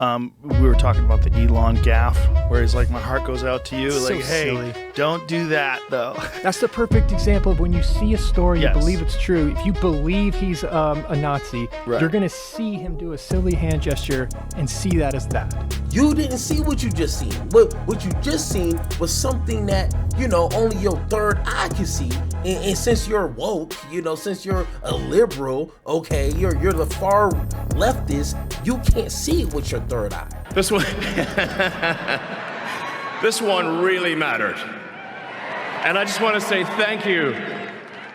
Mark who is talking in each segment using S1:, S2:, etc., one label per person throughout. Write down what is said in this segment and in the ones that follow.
S1: We were talking about the Elon Gaff, where he's like, my heart goes out to you.
S2: So
S1: like, hey,
S2: silly.
S1: Don't do that, though.
S2: That's the perfect example of when you see a story,
S1: Yes.
S2: you believe it's true. If you believe he's a Nazi,
S1: Right.
S2: you're going to see him do a silly hand gesture and see that as that.
S3: You didn't see what you just seen. What you just seen was something that, only your third eye can see. And since you're woke, since you're a liberal, okay, you're the far leftist, you can't see it with your third eye.
S4: This one, this one really mattered. And I just want to say thank you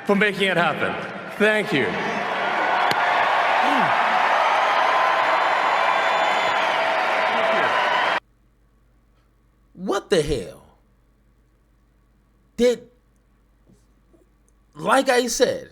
S4: for making it happen. Thank you.
S3: What the hell? Like I said,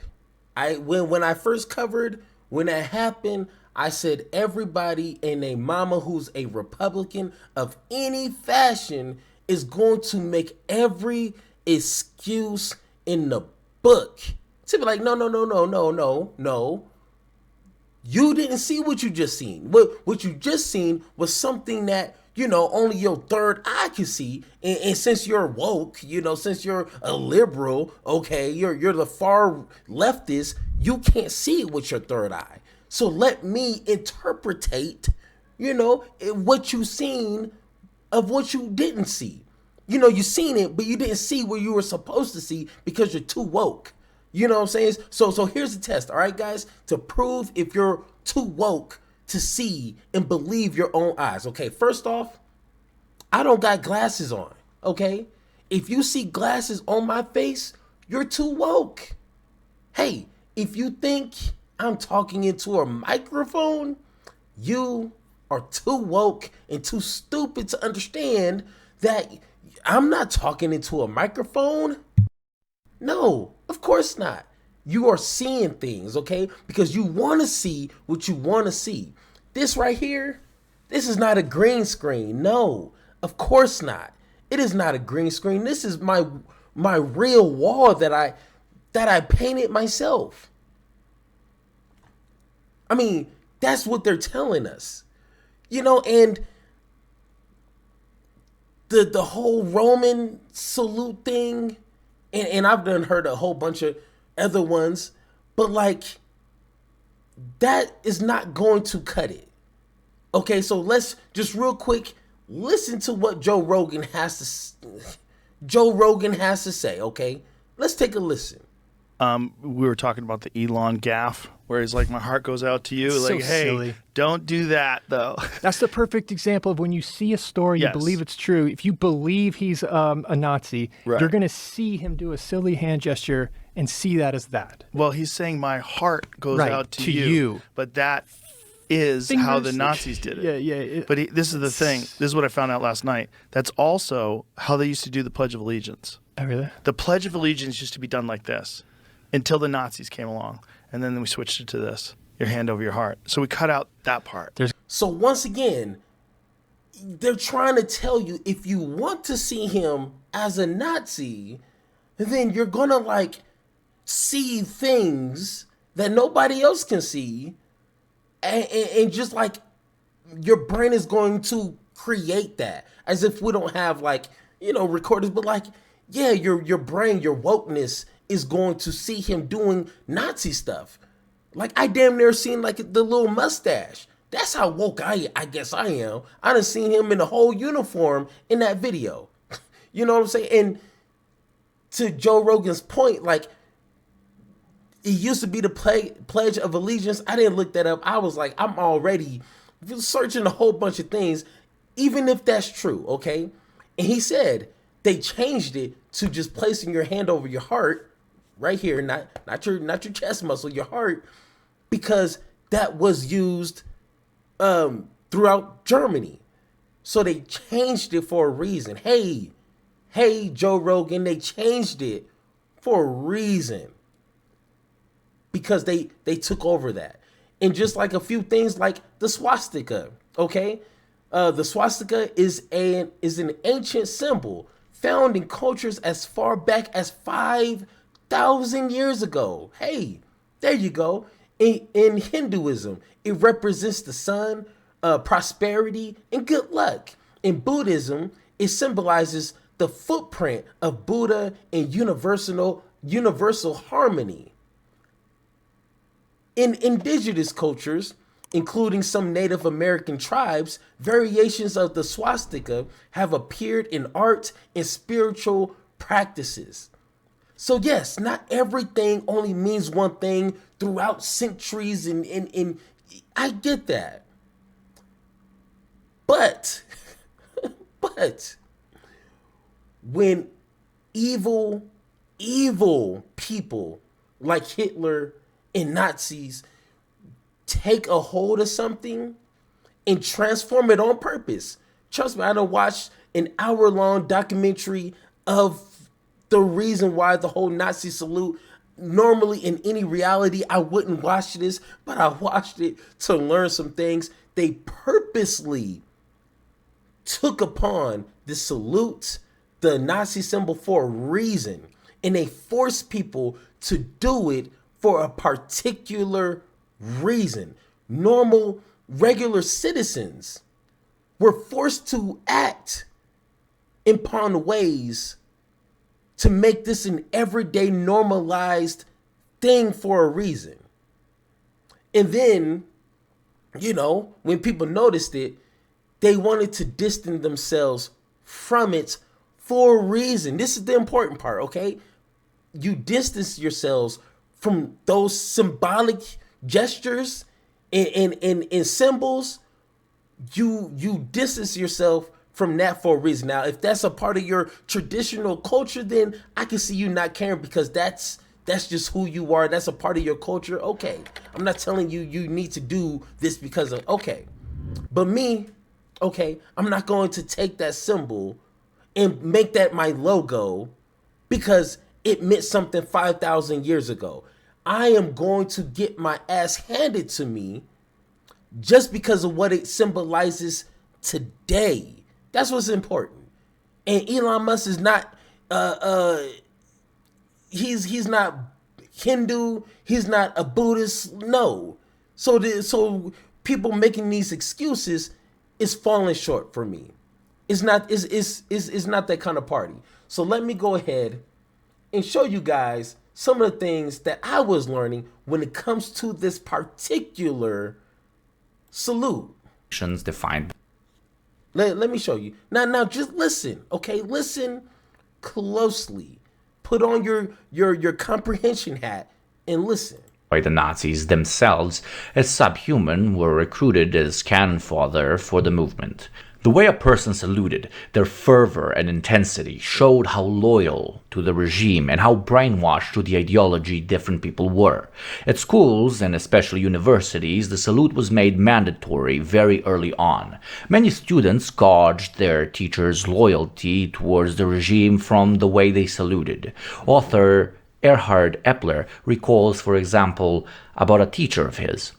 S3: when I first covered, when that happened, I said everybody and a mama who's a Republican of any fashion is going to make every excuse in the book to be like, no. You didn't see what you just seen. What you just seen was something that, only your third eye can see. And since you're woke, since you're a liberal, okay, you're the far leftist, you can't see it with your third eye. So let me interpretate, what you seen of what you didn't see. You seen it, but you didn't see what you were supposed to see because you're too woke. You know what I'm saying? So here's the test, all right, guys? To prove if you're too woke to see and believe your own eyes. Okay, first off, I don't got glasses on, okay? If you see glasses on my face, you're too woke. Hey, if you think I'm talking into a microphone, you are too woke and too stupid to understand that I'm not talking into a microphone. No, of course not. You are seeing things, okay? Because you want to see what you want to see. This right here, this is not a green screen. No, of course not. It is not a green screen. This is my real wall that I painted myself. I mean, that's what they're telling us. And the whole Roman salute thing, and I've heard a whole bunch of other ones, but that is not going to cut it. Okay, so let's just real quick listen to what Joe Rogan has to say, okay? Let's take a listen.
S1: We were talking about the Elon Gaff, where he's like, my heart goes out to you.
S2: So
S1: like, hey,
S2: silly.
S1: Don't do that, though.
S2: That's the perfect example of when you see a story,
S1: Yes.
S2: you believe it's true. If you believe he's a Nazi,
S1: Right.
S2: you're going to see him do a silly hand gesture and see that as that.
S1: Well, he's saying my heart goes
S2: Right,
S1: out to
S2: to
S1: you.
S2: you.
S1: But that is how the
S2: Fingers-
S1: Nazis did it.
S2: Yeah.
S1: But this is the thing. This is what I found out last night. That's also how they used to do the Pledge of Allegiance.
S2: Oh, really?
S1: The Pledge of Allegiance used to be done like this until the Nazis came along. And then we switched it to this, your hand over your heart. So we cut out that part.
S3: So once again, they're trying to tell you if you want to see him as a Nazi, then you're going to see things that nobody else can see. And just your brain is going to create that as if we don't have recorders, but your brain, your wokeness is going to see him doing Nazi stuff. I damn near seen the little mustache. That's how woke I guess I am. I done seen him in the whole uniform in that video. You know what I'm saying? And to Joe Rogan's point, it used to be the Pledge of Allegiance. I didn't look that up. I was I'm already searching a whole bunch of things, even if that's true, okay? And he said they changed it to just placing your hand over your heart, right here, not your chest muscle, your heart, because that was used throughout Germany. So they changed it for a reason. Hey, Joe Rogan, they changed it for a reason. Because they took over that. And just a few things like the swastika, okay? The swastika is an ancient symbol found in cultures as far back as 5,000 years ago. Hey, there you go. In Hinduism, it represents the sun, prosperity, and good luck. In Buddhism, it symbolizes the footprint of Buddha and universal harmony. In indigenous cultures, including some Native American tribes, variations of the swastika have appeared in art and spiritual practices. So yes, not everything only means one thing throughout centuries, and I get that. But when evil people like Hitler and Nazis take a hold of something and transform it on purpose. Trust me, I done watched an hour-long documentary of the reason why the whole Nazi salute. Normally in any reality, I wouldn't watch this, but I watched it to learn some things. They purposely took upon the salute, the Nazi symbol, for a reason, and they forced people to do it for a particular reason. Normal, regular citizens were forced to act upon ways to make this an everyday normalized thing for a reason. And then, when people noticed it, they wanted to distance themselves from it for a reason. This is the important part, okay? You distance yourselves from those symbolic gestures and symbols. You distance yourself from that for a reason. Now, if that's a part of your traditional culture, then I can see you not caring, because that's just who you are. That's a part of your culture. Okay. I'm not telling you need to do this because of, okay. But me, okay, I'm not going to take that symbol and make that my logo because it meant something 5,000 years ago. I am going to get my ass handed to me just because of what it symbolizes today. That's what's important. And Elon Musk is not he's not Hindu, he's not a Buddhist. No. So people making these excuses is falling short for me. It's not that kind of party. So let me go ahead and show you guys some of the things that I was learning when it comes to this particular salute.
S5: Defined.
S3: Let me show you. Now just listen, okay? Listen closely. Put on your comprehension hat and listen.
S5: By the Nazis themselves, as subhuman, were recruited as cannon fodder for the movement. The way a person saluted, their fervor and intensity, showed how loyal to the regime and how brainwashed to the ideology different people were. At schools, and especially universities, the salute was made mandatory very early on. Many students gauged their teachers' loyalty towards the regime from the way they saluted. Author Erhard Epler recalls, for example, about a teacher of his.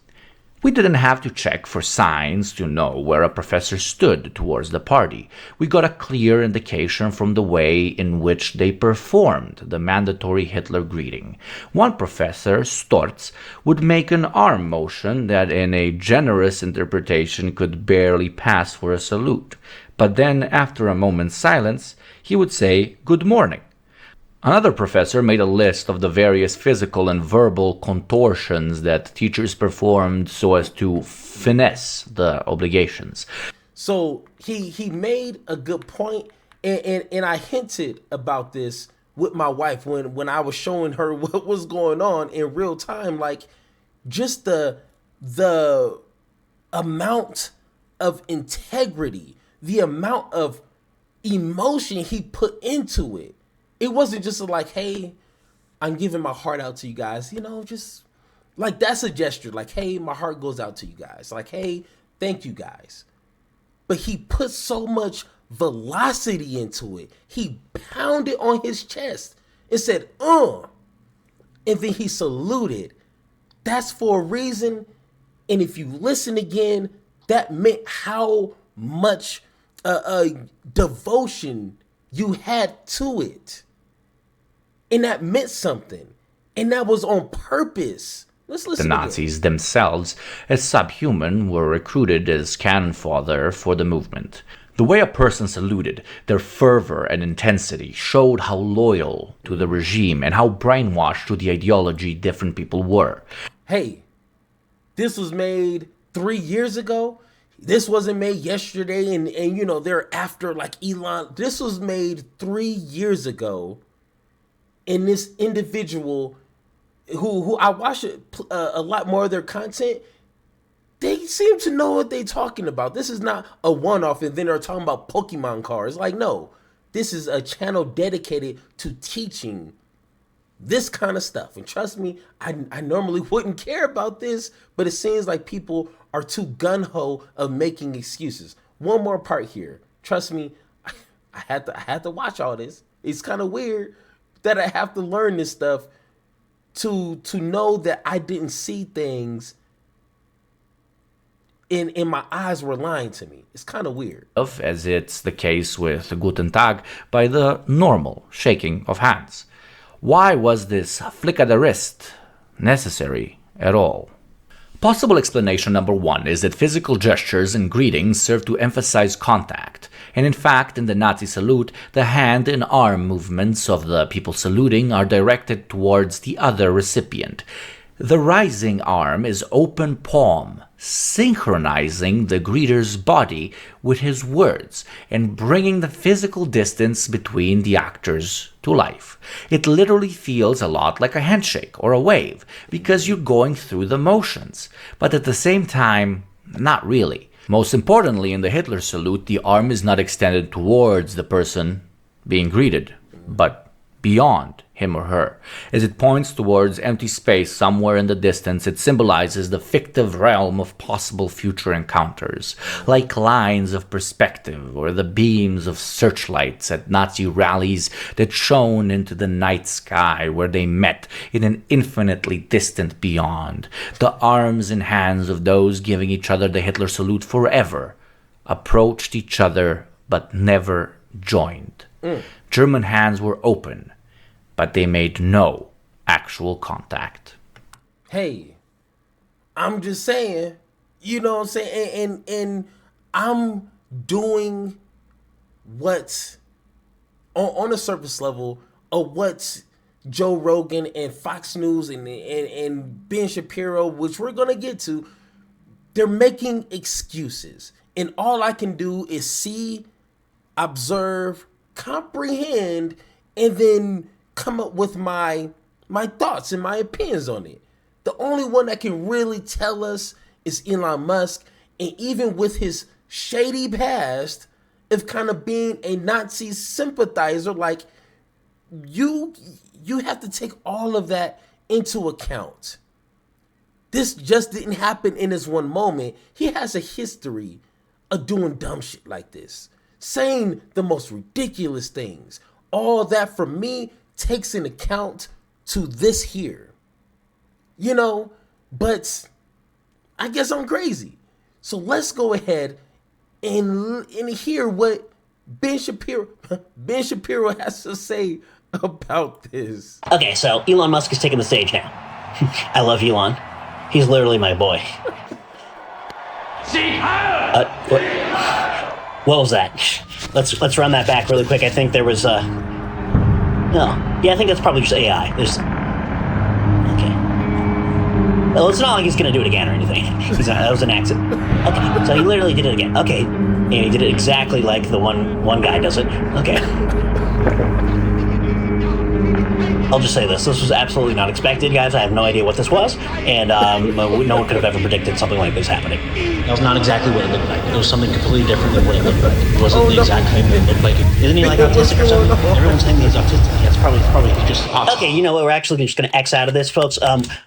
S5: We didn't have to check for signs to know where a professor stood towards the party. We got a clear indication from the way in which they performed the mandatory Hitler greeting. One professor, Storz, would make an arm motion that in a generous interpretation could barely pass for a salute. But then, after a moment's silence, he would say, "Good morning." Another professor made a list of the various physical and verbal contortions that teachers performed so as to finesse the obligations.
S3: So he made a good point, and I hinted about this with my wife when I was showing her what was going on in real time, like just the amount of integrity, the amount of emotion he put into it. It wasn't just like, hey, I'm giving my heart out to you guys, just like that's a gesture. Like, hey, my heart goes out to you guys. Like, hey, thank you guys. But he put so much velocity into it. He pounded on his chest and said, and then he saluted. That's for a reason. And if you listen again, that meant how much devotion you had to it. And that meant something. And that was on purpose. Let's
S5: The
S3: listen
S5: Nazis themselves, as subhuman, were recruited as cannon fodder for the movement. The way a person saluted, their fervor and intensity, showed how loyal to the regime and how brainwashed to the ideology different people were.
S3: Hey, this was made 3 years ago. This wasn't made yesterday, and you know, they're after like Elon. This was made 3 years ago. And this individual who I watch a lot more of their content, they seem to know what they're talking about. This is not a one-off and then they're talking about Pokemon cards. Like, no, this is a channel dedicated to teaching this kind of stuff. And trust me, I normally wouldn't care about this, but it seems like people are too gun-ho of making excuses. One more part here. Trust me, I had to watch all this. It's kind of weird that I have to learn this stuff to know that I didn't see things in my eyes were lying to me. It's kind of weird.
S5: As it's the case with Guten Tag, by the normal shaking of hands. Why was this flick of the wrist necessary at all? Possible explanation number one is that physical gestures and greetings serve to emphasize contact, and in fact, in the Nazi salute, the hand and arm movements of the people saluting are directed towards the other recipient. The rising arm is open palm, synchronizing the greeter's body with his words and bringing the physical distance between the actors to life. It literally feels a lot like a handshake or a wave because you're going through the motions, but at the same time, not really. Most importantly, in the Hitler salute, the arm is not extended towards the person being greeted, but beyond him or her. As it points towards empty space somewhere in the distance, it symbolizes the fictive realm of possible future encounters, like lines of perspective or the beams of searchlights at Nazi rallies that shone into the night sky where they met in an infinitely distant beyond. The arms and hands of those giving each other the Hitler salute forever approached each other but never joined. German hands were open, but they made no actual contact.
S3: Hey, I'm just saying, you know what I'm saying? And I'm doing what, on a surface level, of what Joe Rogan and Fox News and Ben Shapiro, which we're going to get to, they're making excuses. And all I can do is see, observe, comprehend, and then come up with my thoughts and my opinions on it. The only one that can really tell us is Elon Musk, and even with his shady past of kind of being a Nazi sympathizer, like you have to take all of that into account. This just didn't happen in this one moment. He has a history of doing dumb shit like this, saying the most ridiculous things. All that for me takes in account to this here, you know, but I guess I'm crazy. So let's go ahead and hear what Ben Shapiro has to say about this.
S6: Okay, so Elon Musk is taking the stage now. I love Elon. He's literally my boy. What was that? Let's run that back really quick. I think there was no. Yeah, I think that's probably just AI. Okay. Well, it's not like he's gonna do it again or anything. That was an accident. Okay, so he literally did it again. Okay, and he did it exactly like the one guy does it. Okay. I'll just say this was absolutely not expected, guys. I have no idea what this was, and no one could have ever predicted something like this happening. That was not exactly what it looked like. It was something completely different than what it looked like. It wasn't the exact thing that it looked like. Isn't he like autistic or something? Everyone's saying he's autistic. Yeah, it's probably just awesome. Okay, you know what? We're actually just going to X out of this, folks.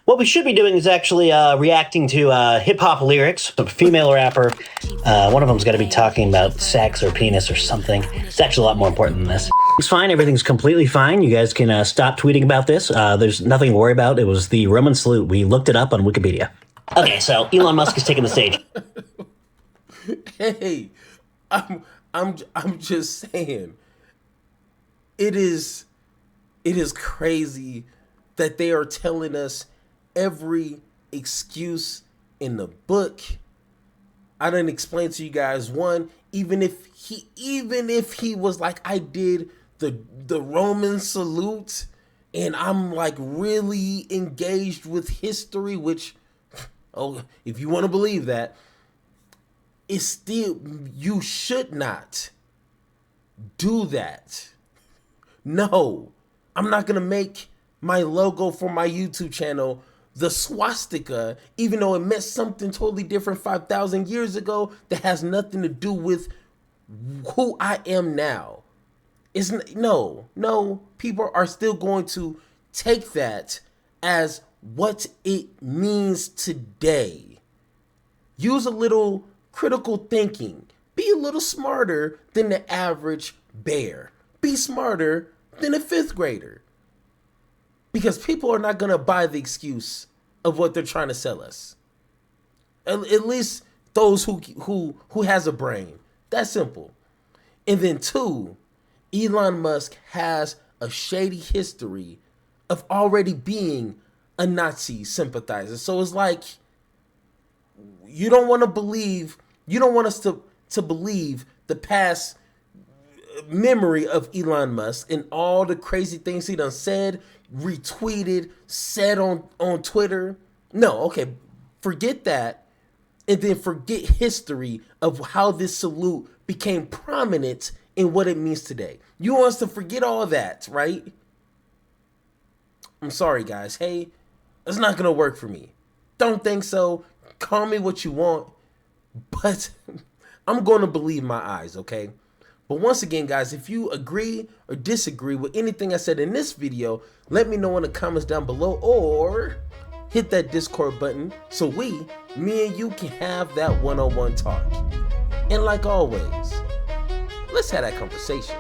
S6: What we should be doing is actually reacting to hip-hop lyrics. A female rapper, one of them's got to be talking about sex or penis or something. It's actually a lot more important than this. It's fine. Everything's completely fine. You guys can stop tweeting about this. There's nothing to worry about. It was the Roman salute. We looked it up on Wikipedia. Okay, so Elon Musk is taking the stage.
S3: Hey, I'm just saying, it is crazy that they are telling us every excuse in the book. I didn't explain to you guys, one, even if he was like, I did the Roman salute and I'm like really engaged with history, which, oh, if you want to believe that, it's still, you should not do that. No, I'm not gonna make my logo for my YouTube channel the swastika, even though it meant something totally different 5,000 years ago that has nothing to do with who I am now. No, people are still going to take that as what it means today. Use a little critical thinking. Be a little smarter than the average bear. Be smarter than a 5th grader. Because people are not going to buy the excuse of what they're trying to sell us. At least those who has a brain. That's simple. And then 2, Elon Musk has a shady history of already being a Nazi sympathizer. So it's like, you don't want us to believe the past memory of Elon Musk and all the crazy things he done said, retweeted, said on Twitter. No, okay, forget that. And then forget history of how this salute became prominent in what it means today. You want us to forget all of that, right? I'm sorry, guys. Hey, it's not going to work for me. Don't think so. Call me what you want. But I'm going to believe my eyes, okay? But once again, guys, if you agree or disagree with anything I said in this video, let me know in the comments down below, or hit that Discord button so me and you can have that one-on-one talk. And like always, let's have that conversation.